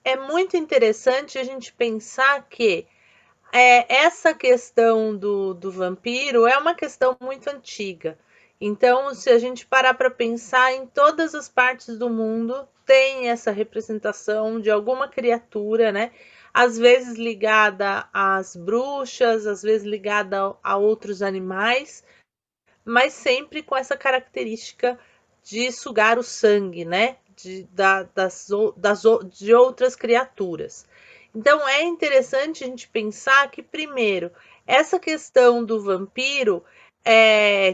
é muito interessante a gente pensar que essa questão do vampiro é uma questão muito antiga. Então, se a gente parar para pensar, em todas as partes do mundo tem essa representação de alguma criatura, né? Às vezes ligada às bruxas, às vezes ligada a outros animais, mas sempre com essa característica de sugar o sangue, né? De outras criaturas. Então é interessante a gente pensar que, primeiro, essa questão do vampiro,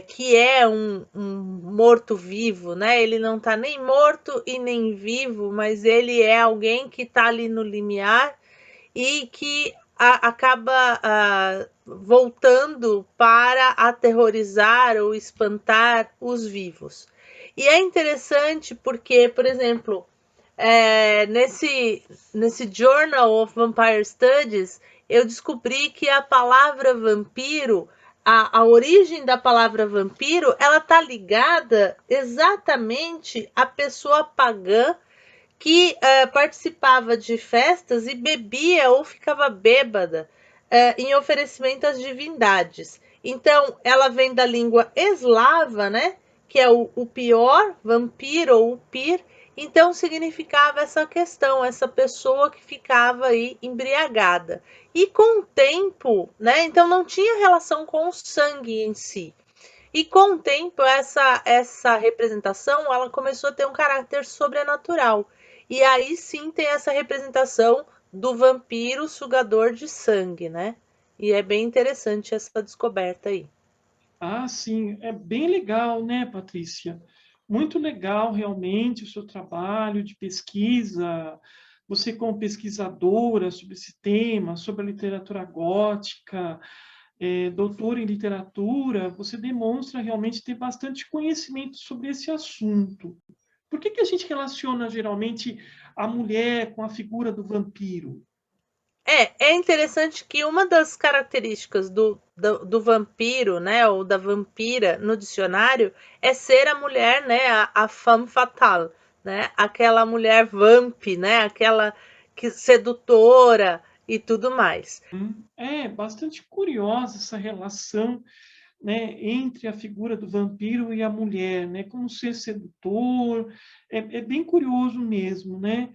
que é um morto-vivo, né? Ele não está nem morto e nem vivo, mas ele é alguém que está ali no limiar e que acaba voltando para aterrorizar ou espantar os vivos. E é interessante porque, por exemplo, nesse Journal of Vampire Studies, eu descobri que a palavra vampiro, a origem da palavra vampiro, ela está ligada exatamente à pessoa pagã que participava de festas e bebia ou ficava bêbada em oferecimento às divindades. Então, ela vem da língua eslava, né? Que é o pior, vampiro ou pir. Então, significava essa questão, essa pessoa que ficava aí embriagada. E com o tempo, né? Então, não tinha relação com o sangue em si. E com o tempo, essa representação ela começou a ter um caráter sobrenatural. E aí sim tem essa representação do vampiro sugador de sangue, né? E é bem interessante essa descoberta aí. Ah, sim, é bem legal, né, Patrícia? Muito legal, realmente, o seu trabalho de pesquisa. Você, como pesquisadora sobre esse tema, sobre a literatura gótica, doutora em literatura, você demonstra realmente ter bastante conhecimento sobre esse assunto. Por que a gente relaciona geralmente a mulher com a figura do vampiro? É interessante que uma das características do vampiro, né, ou da vampira no dicionário é ser a mulher, né, a femme fatale, né, aquela mulher vamp, né, aquela que sedutora e tudo mais. É bastante curiosa essa relação, né, entre a figura do vampiro e a mulher, né, como ser sedutor, é bem curioso mesmo, né?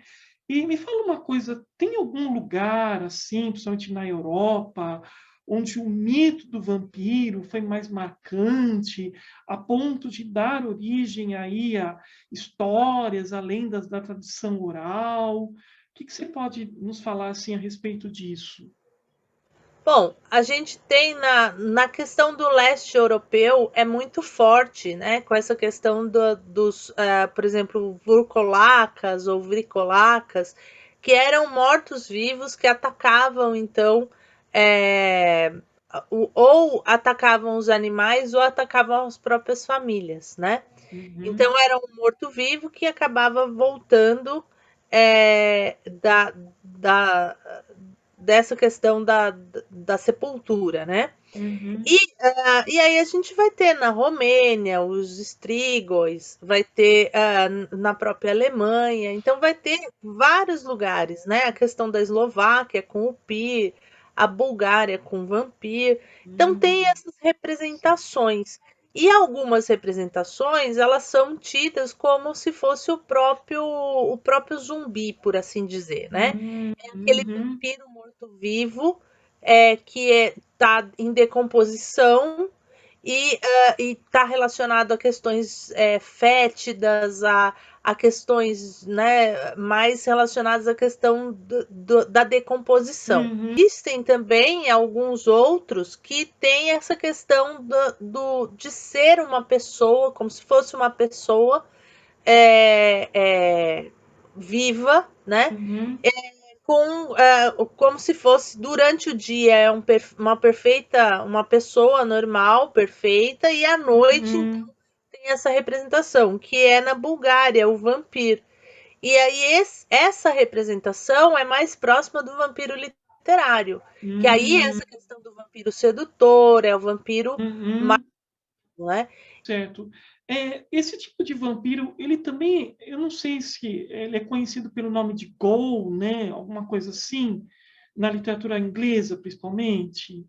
E me fala uma coisa, tem algum lugar, assim, principalmente na Europa, onde o mito do vampiro foi mais marcante, a ponto de dar origem aí a histórias, a lendas da tradição oral? O que você pode nos falar, assim, a respeito disso? Bom, a gente tem na questão do leste europeu é muito forte, né? Com essa questão por exemplo, vurcolacas ou vricolacas, que eram mortos-vivos que atacavam, então, é, ou atacavam os animais ou atacavam as próprias famílias, né? Uhum, Então era um morto-vivo que acabava voltando é, da, da, dessa questão da sepultura, né? uhum, E aí a gente vai ter na Romênia os strigoi, vai ter na própria Alemanha, então vai ter vários lugares, né? A questão da Eslováquia com o pir, a Bulgária com o vampir. Então tem uhum. essas representações. E algumas representações, elas são tidas como se fosse o próprio zumbi, por assim dizer, né? Aquele Uhum, vampiro morto-vivo que está em decomposição e está relacionado a questões fétidas, a questões, né, mais relacionadas à questão da decomposição. uhum, Existem também alguns outros que têm essa questão de ser uma pessoa, como se fosse uma pessoa é, é, viva, né? uhum, Como se fosse durante o dia uma perfeita, uma pessoa normal, perfeita, e à noite então uhum, tem essa representação, que é na Bulgária, o vampiro. E aí essa representação é mais próxima do vampiro literário, que aí é uhum, essa questão do vampiro sedutor, é o vampiro uhum. mágico, né? Certo. esse tipo de vampiro, ele também, eu não sei se ele é conhecido pelo nome de ghoul, né? Alguma coisa assim, na literatura inglesa, principalmente.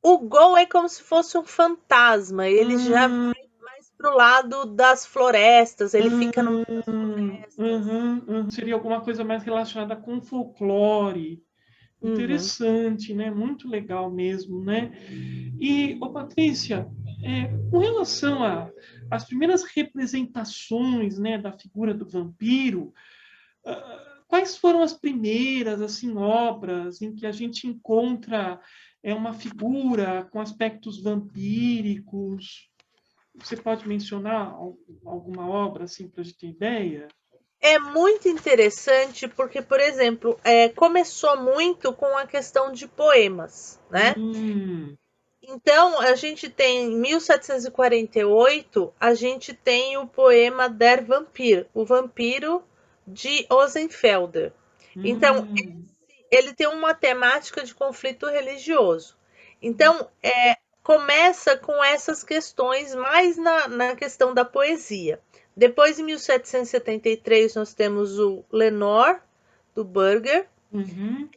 O Gol é como se fosse um fantasma, ele já Hum, vai mais pro lado das florestas, ele fica no meio das florestas. uhum, uhum. Seria alguma coisa mais relacionada com folclore. Uhum. Interessante, né? Muito legal mesmo, né? E, ô Patrícia, com relação às primeiras representações, né, da figura do vampiro, quais foram as primeiras assim obras em que a gente encontra uma figura com aspectos vampíricos? Você pode mencionar alguma obra assim para a gente ter ideia? É muito interessante porque, por exemplo, começou muito com a questão de poemas, né? Hum, Então, a gente tem em 1748, a gente tem o poema Der Vampir, o vampiro de Ozenfelder. Então, hum, ele tem uma temática de conflito religioso. Então, começa com essas questões mais na questão da poesia. Depois, em 1773, nós temos o Lenore, do Burger. uhum,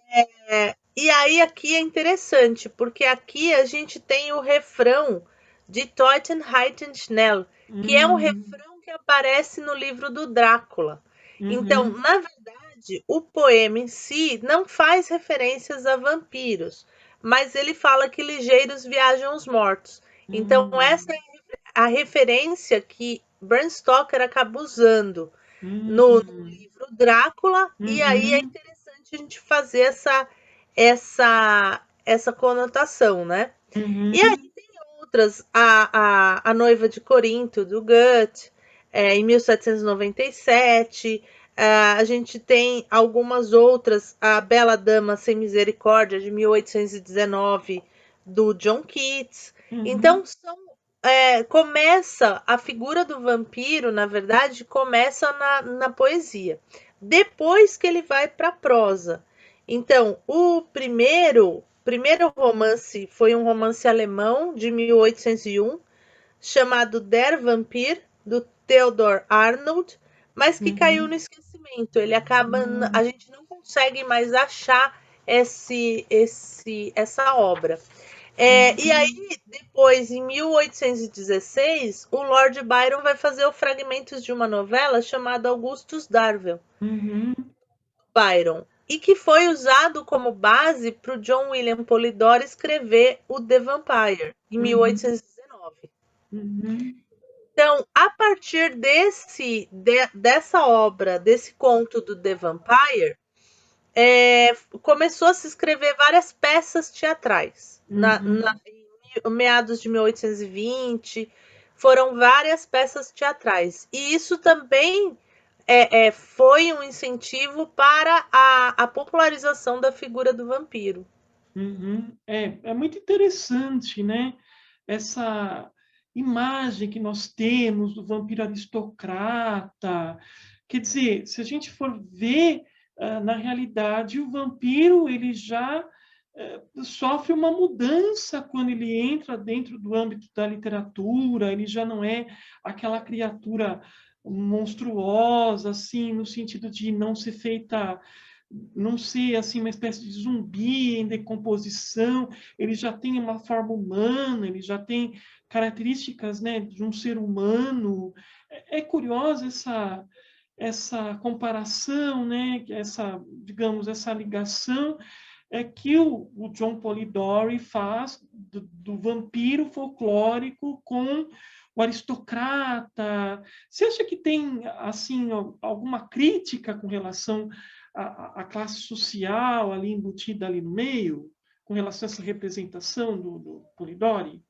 E aí aqui é interessante, porque aqui a gente tem o refrão de Teuten Heiten Schnell, que é um hum, refrão que aparece no livro do Drácula. Então, uhum, na verdade, o poema em si não faz referências a vampiros, mas ele fala que ligeiros viajam os mortos. Então, essa é hum, a referência que Bram Stoker acaba usando no hum, livro Drácula, e aí é uhum, interessante a gente fazer essa conotação, né? E aí uhum, tem outras, a Noiva de Corinto, do Goethe, em 1797, a gente tem algumas outras, a Bela Dama Sem Misericórdia, de 1819, do John Keats. Então, uhum, começa a figura do vampiro, na verdade, começa na poesia. Depois que ele vai para a prosa. Então, o primeiro romance foi um romance alemão de 1801, chamado Der Vampir, do Theodor Arnold, mas que caiu no uhum, esquecimento. Ele acaba, a uhum, gente não consegue mais achar essa obra. E aí, uhum, depois, em 1816, o Lord Byron vai fazer o fragmentos de uma novela chamada Augustus Darvel, uhum, Byron, e que foi usado como base para o John William Polidori escrever o The Vampire, em uhum, 1819. uhum, Então, a partir dessa obra, desse conto do The Vampire, começou a se escrever várias peças teatrais. uhum, Em meados de 1820, foram várias peças teatrais. E isso também foi um incentivo para a popularização da figura do vampiro. uhum. É muito interessante, né? Essa imagem que nós temos do vampiro aristocrata. Quer dizer, se a gente for ver, na realidade, o vampiro ele já sofre uma mudança quando ele entra dentro do âmbito da literatura, ele já não é aquela criatura monstruosa, assim, no sentido de não ser feita, não ser assim uma espécie de zumbi em decomposição, ele já tem uma forma humana, ele já tem características, né, de um ser humano. É curiosa essa comparação, né, essa, digamos, essa ligação que o John Polidori faz do vampiro folclórico com o aristocrata. Você acha que tem assim alguma crítica com relação à classe social ali embutida ali no meio, com relação a essa representação do Polidori?